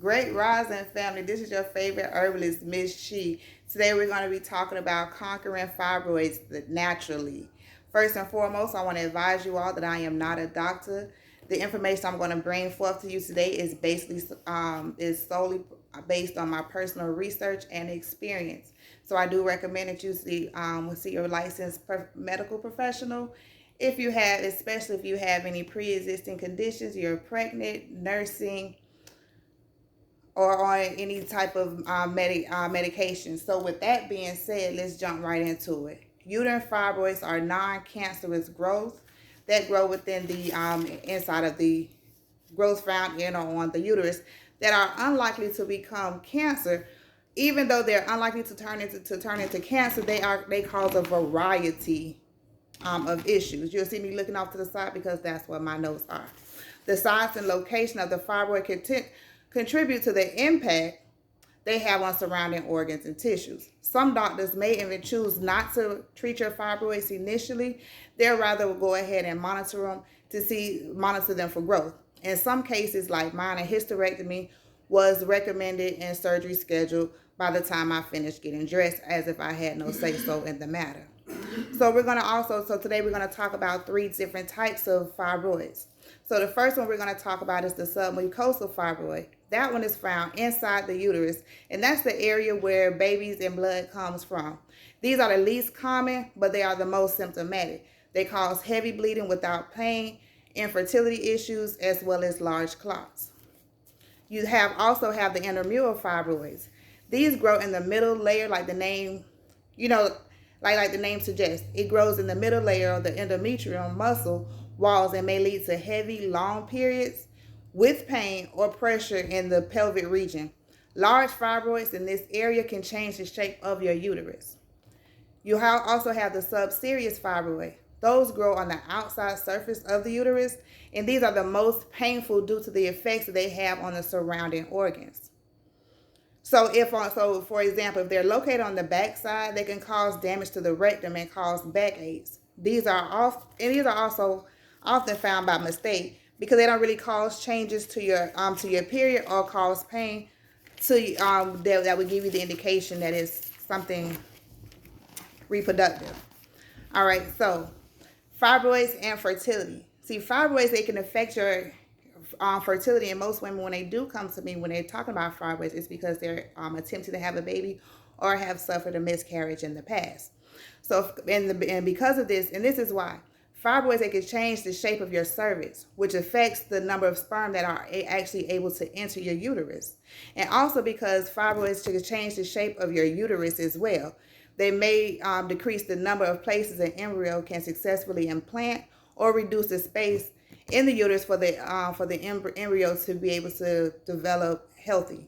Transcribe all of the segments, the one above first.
Great Rising family, this is your favorite herbalist, Miss She. Today we're going to be talking about conquering fibroids naturally. First and foremost, I want to advise you all that I am not a doctor. The information I'm going to bring forth to you today is solely based on my personal research and experience. So I do recommend that you see your licensed medical professional. Especially if you have any pre-existing conditions, you're pregnant, nursing, or on any type of medication. So with that being said, let's jump right into it. Uterine fibroids are non-cancerous growth that grow within the inside of the growth found in or on the uterus that are unlikely to become cancer. Even though they're unlikely to turn into cancer, they cause a variety of issues. You'll see me looking off to the side because that's what my notes are. The size and location of the fibroid contribute to the impact they have on surrounding organs and tissues. Some doctors may even choose not to treat your fibroids initially. They'll rather go ahead and monitor them for growth. In some cases, like mine, a hysterectomy was recommended and surgery scheduled by the time I finished getting dressed, as if I had no say-so in the matter. So today we're going to talk about 3 different types of fibroids. So the first one we're going to talk about is the submucosal fibroid. That one is found inside the uterus, and that's the area where babies and blood comes from. These are the least common, but they are the most symptomatic. They cause heavy bleeding without pain, infertility issues, as well as large clots. You also have the intramural fibroids. These grow in the middle layer, like the name, like the name suggests. It grows in the middle layer of the endometrium muscle walls and may lead to heavy, long periods with pain or pressure in the pelvic region. Large fibroids in this area can change the shape of your uterus. You also have the subserous fibroid. Those grow on the outside surface of the uterus, and these are the most painful due to the effects that they have on the surrounding organs. So for example, if they're located on the backside, they can cause damage to the rectum and cause backaches. These are also often found by mistake because they don't really cause changes to your period or cause pain that would give you the indication that it's something reproductive. All right, so fibroids and fertility. See, fibroids, they can affect your fertility, and most women, when they do come to me, when they're talking about fibroids, it's because they're attempting to have a baby or have suffered a miscarriage in the past. So, and because of this, and this is why, fibroids, they can change the shape of your cervix, which affects the number of sperm that are actually able to enter your uterus. And also because fibroids can change the shape of your uterus as well. They may decrease the number of places an embryo can successfully implant or reduce the space in the uterus for the embryo to be able to develop healthy.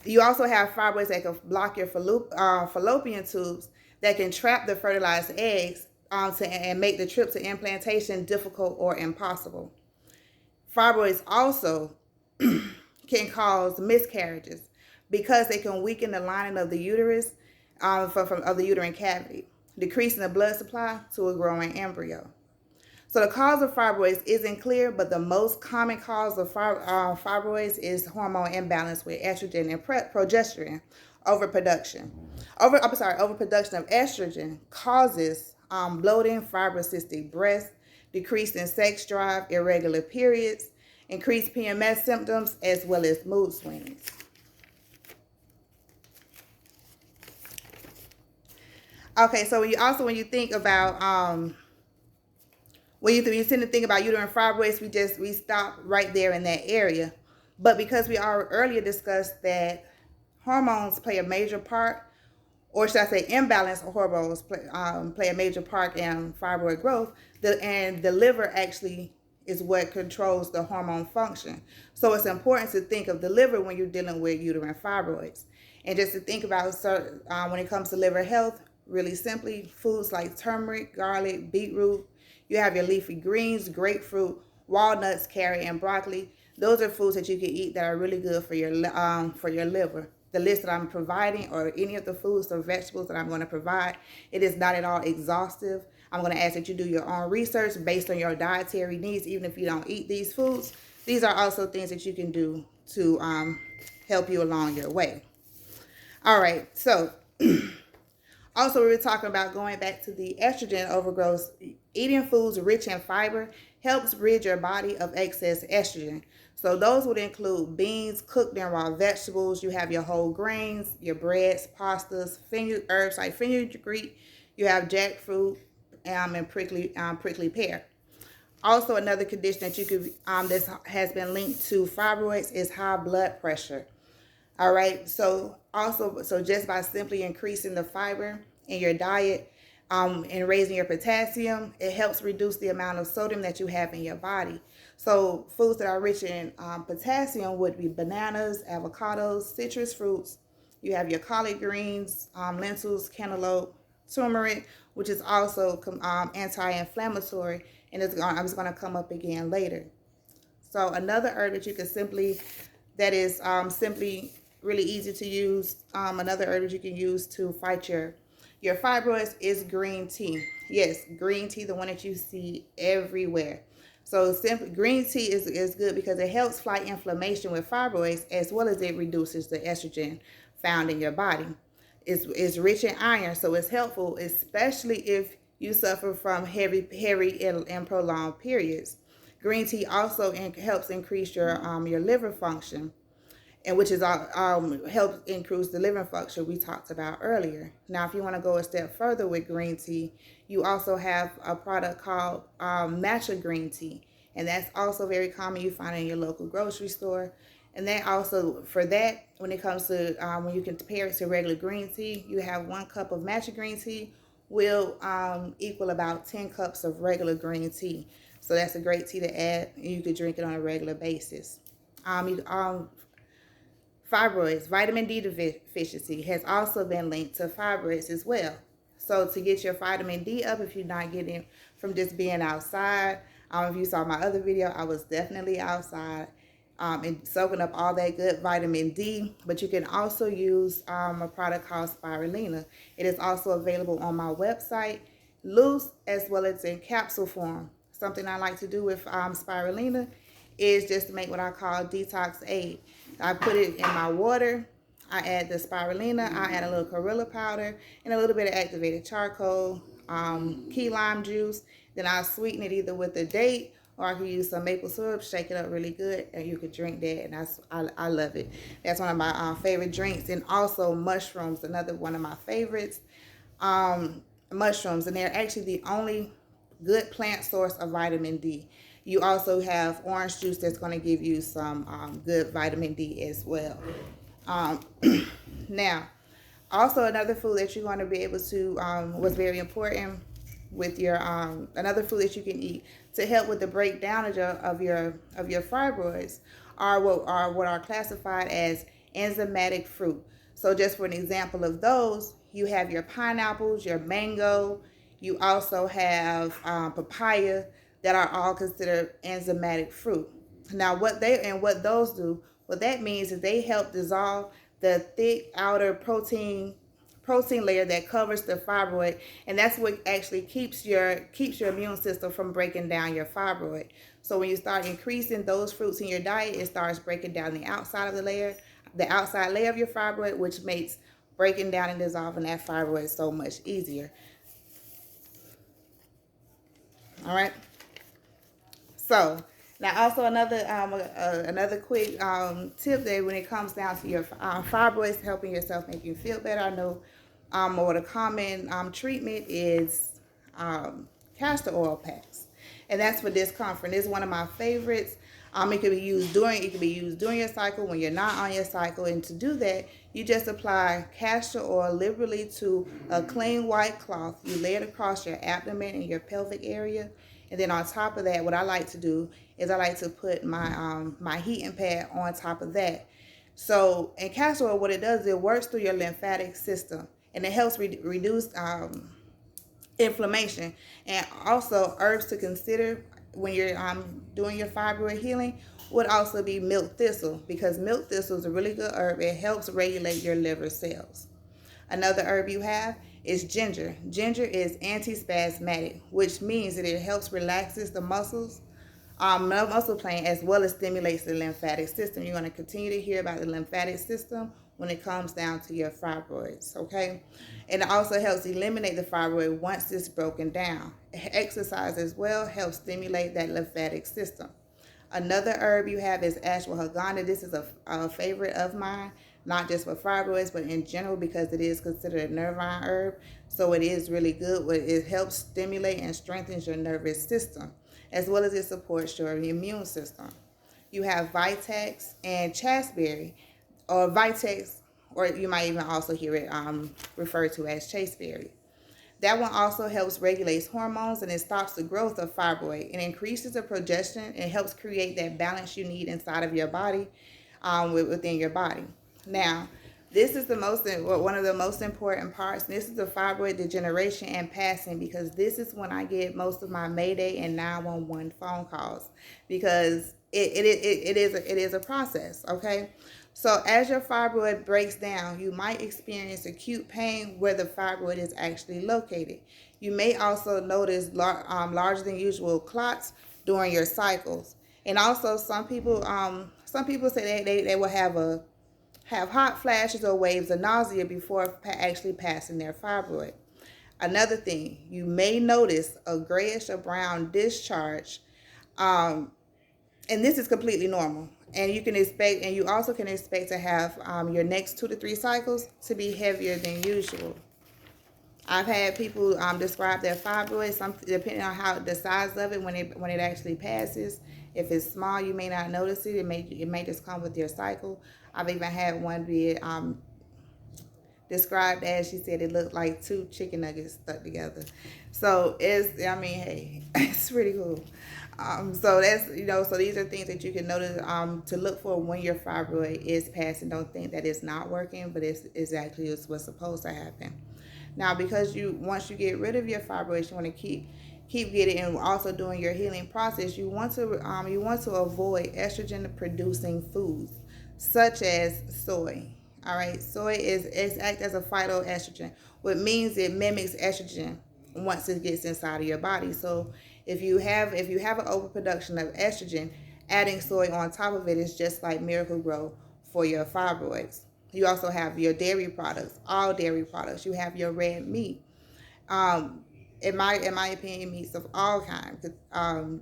You also have fibroids that can block your fallopian tubes that can trap the fertilized eggs and make the trip to implantation difficult or impossible. Fibroids also can cause miscarriages because they can weaken the lining of the uterus of the uterine cavity, decreasing the blood supply to a growing embryo. So the cause of fibroids isn't clear, but the most common cause of fibroids is hormone imbalance with estrogen and progesterone. Overproduction of estrogen causes bloating, fibrocystic breasts, decrease in sex drive, irregular periods, increased PMS symptoms, as well as mood swings. Okay, so when you think about when you tend to think about uterine fibroids, we stop right there in that area. But because we earlier discussed that hormones play a major part, or should I say imbalance of hormones play a major part in fibroid growth, and the liver actually is what controls the hormone function. So it's important to think of the liver when you're dealing with uterine fibroids. And just to think about when it comes to liver health, really simply, foods like turmeric, garlic, beetroot. You have your leafy greens, grapefruit, walnuts, carrot, and broccoli. Those are foods that you can eat that are really good for your liver. The list that I'm providing, or any of the foods or vegetables that I'm going to provide, it is not at all exhaustive. I'm going to ask that you do your own research based on your dietary needs, even if you don't eat these foods. these are also things that you can do to help you along your way. All right, so also we were talking about going back to the estrogen overgrowth. Eating foods rich in fiber helps rid your body of excess estrogen. So those would include beans, cooked and raw vegetables. You have your whole grains, your breads, pastas, herbs like fenugreek. You have jackfruit and prickly pear. Also, another condition that you could this has been linked to fibroids is high blood pressure. All right. So just by simply increasing the fiber in your diet and raising your potassium, it helps reduce the amount of sodium that you have in your body. So foods that are rich in potassium would be bananas, avocados, citrus fruits. You have your collard greens, lentils, cantaloupe, turmeric, which is also anti-inflammatory, and it's going to come up again later. So another herb that you can simply really easy to use. Another herb that you can use to fight your fibroids is green tea. Yes, green tea, the one that you see everywhere. So green tea is good because it helps fight inflammation with fibroids, as well as it reduces the estrogen found in your body. It's rich in iron, so it's helpful, especially if you suffer from heavy and prolonged periods. Green tea also helps increase your liver function, and which is helps increase the liver function we talked about earlier. Now, if you want to go a step further with green tea, you also have a product called Matcha Green Tea, and that's also very common. You find it in your local grocery store. And then also for that, when it comes to when you compare it to regular green tea, you have 1 cup of Matcha Green Tea will equal about 10 cups of regular green tea. So that's a great tea to add, and you could drink it on a regular basis. Fibroids, vitamin D deficiency has also been linked to fibroids as well. So to get your vitamin D up, if you're not getting from just being outside, if you saw my other video, I was definitely outside and soaking up all that good vitamin D. But you can also use a product called spirulina. It is also available on my website, loose as well as in capsule form. Something I like to do with spirulina is just to make what I call detox aid. I put it in my water. I add the spirulina. I add a little chlorella powder and a little bit of activated charcoal, key lime juice. Then I sweeten it either with a date, or I can use some maple syrup, shake it up really good, and you could drink that. And I love it. That's one of my favorite drinks. And also mushrooms, another one of my favorites. Mushrooms, and they're actually the only good plant source of vitamin D. You also have orange juice that's going to give you some good vitamin D as well. Now, also another food that you're going to be able to, was very important with your, another food that you can eat to help with the breakdown of your fibroids are what are classified as enzymatic fruit. So just for an example of those, you have your pineapples, your mango, you also have papaya, that are all considered enzymatic fruit. Now, what those do, what that means is they help dissolve the thick outer protein layer that covers the fibroid, and that's what actually keeps your immune system from breaking down your fibroid. So when you start increasing those fruits in your diet, it starts breaking down the outside layer of your fibroid, which makes breaking down and dissolving that fibroid so much easier. All right. So now also another quick tip there when it comes down to your fibroids, helping yourself, make you feel better. I know what a common treatment is Castor Oil Packs, and that's for discomfort. It's one of my favorites. It can be used during your cycle, when you're not on your cycle, and to do that, you just apply castor oil liberally to a clean white cloth. You lay it across your abdomen and your pelvic area. And then on top of that, what I like to do is I like to put my my heating pad on top of that. So in castor oil, what it does is it works through your lymphatic system, and it helps reduce inflammation. And also herbs to consider when you're doing your fibroid healing would also be milk thistle, because milk thistle is a really good herb. It helps regulate your liver cells. Another herb you have is ginger. Ginger is antispasmodic, which means that it helps relaxes the muscles muscle pain, as well as stimulates the lymphatic system. You're going to continue to hear about the lymphatic system when it comes down to your fibroids, okay? And it also helps eliminate the fibroid once it's broken down. Exercise as well helps stimulate that lymphatic system. Another herb you have is ashwagandha. This is a favorite of mine, not just for fibroids, but in general, because it is considered a nervine herb. So it is really good. It helps stimulate and strengthens your nervous system, as well as it supports your immune system. You have Vitex and Chassberry, or Vitex, or you might even also hear it referred to as chasteberry. That one also helps regulate hormones, and it stops the growth of fibroid. It increases the progestin and helps create that balance you need inside of your body, within your body. Now, this is one of the most important parts. This is the fibroid degeneration and passing, because this is when I get most of my Mayday and 911 phone calls, because it is a process, okay? So as your fibroid breaks down, you might experience acute pain where the fibroid is actually located. You may also notice larger than usual clots during your cycles. And also some people say they will have hot flashes or waves of nausea before actually passing their fibroid. Another thing, you may notice a grayish or brown discharge, and this is completely normal. And you also can expect to have your next 2 to 3 cycles to be heavier than usual. I've had people describe their fibroids, depending on how the size of it when it actually passes. If it's small, you may not notice it. It may just come with your cycle. I've even had one be described as, she said, it looked like 2 chicken nuggets stuck together. So hey, it's pretty cool. So that's, so these are things that you can notice to look for when your fibroid is passing. Don't think that it's not working, but it's exactly what's supposed to happen. Now, because once you get rid of your fibroids, you want to keep getting, and also doing your healing process, you want to avoid estrogen producing foods such as soy. All right, soy acts as a phytoestrogen, which means it mimics estrogen once it gets inside of your body. So if you have an overproduction of estrogen, adding soy on top of it is just like Miracle Grow for your fibroids. You also have your dairy products, all dairy products. You have your red meat. In my opinion, meats of all kinds.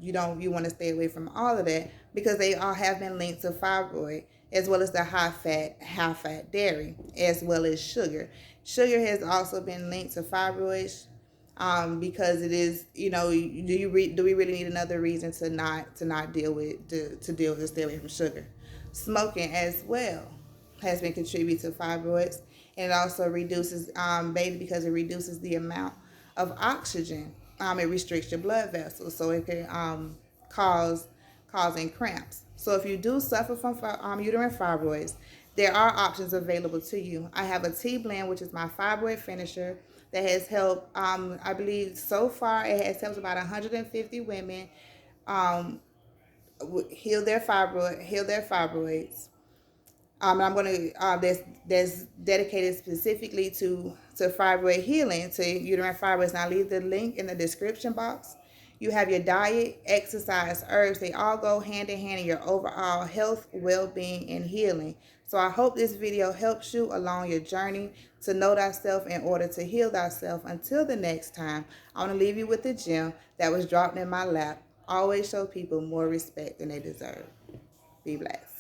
You want to stay away from all of that, because they all have been linked to fibroid, as well as the high fat dairy, as well as sugar. Sugar has also been linked to fibroids, because it is, do we really need another reason to not deal with to stay away from sugar? Smoking as well has been contributing to fibroids, and it also reduces because it reduces the amount of oxygen. It restricts your blood vessels, so it can causing cramps. So if you do suffer from uterine fibroids, there are options available to you. I have a tea blend, which is my fibroid finisher, that has helped, I believe so far, it has helped about 150 women heal their fibroids. I'm going to that's dedicated specifically to fibroid healing, to uterine fibroids. And I'll leave the link in the description box. You have your diet, exercise, herbs. They all go hand in hand in your overall health, well-being, and healing. So I hope this video helps you along your journey to know thyself in order to heal thyself. Until the next time, I want to leave you with the gem that was dropped in my lap. Always show people more respect than they deserve. Be blessed.